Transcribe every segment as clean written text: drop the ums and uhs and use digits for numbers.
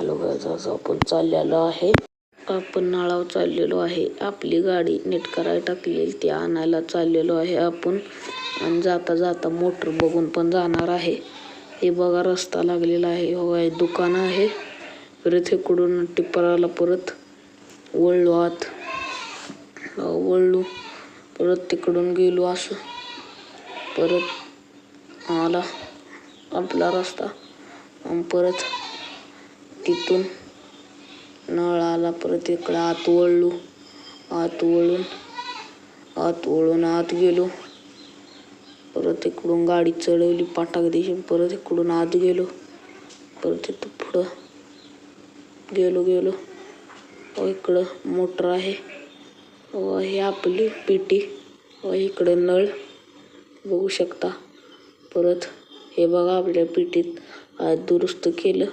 Hello guys, आज आपण चाललेलो आहे. आपण नाळावर चाललेलो आहे. आपली गाडी नीट करायला टाकलेली ती आणायला चाललेलो आहे आपण. आणि जाता जाता मोटर बघून पण जाणार आहे. हे बघा रस्ता लागलेला आहे. हो आहे दुकान आहे. परत इकडून टिप्पराला परत वळलो आत. वळलो परत तिकडून गेलो असं. परत आला आपला रस्ता. परत तिथून नळाला परत इकडं आत वळलो. आत वळून आत गेलो. परत इकडून गाडी चढवली पाटाक दिशी. परत इकडून आत गेलो. परत इथं पुढं गेलो. इकडं मोटर आहे. हे आपली पेटी. इकडं नळ बघू शकता. परत हे बघा आपल्या पेटीत आज दुरुस्त केलं.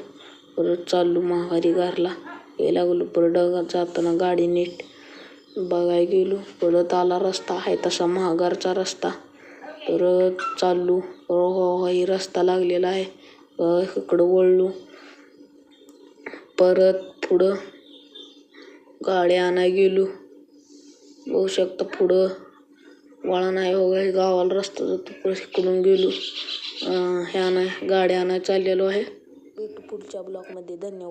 परत चाललो माघारी घरला. हे लागलो परत जाताना गाडी नीट बघायला गेलो. परत आला रस्ता आहे तसा महागारचा रस्ता. परत चाललो. हे रस्ता लागलेला आहे. इकडं वळलो. परत पुढं गाडी आणायला गेलो. बघू शकता पुढं वळण आहे. बघा गावाला रस्ता जातो. परत इकडून गेलो. गाडी आणायला चाललेलो आहे. पुढच्या ब्लॉगमध्ये. धन्यवाद.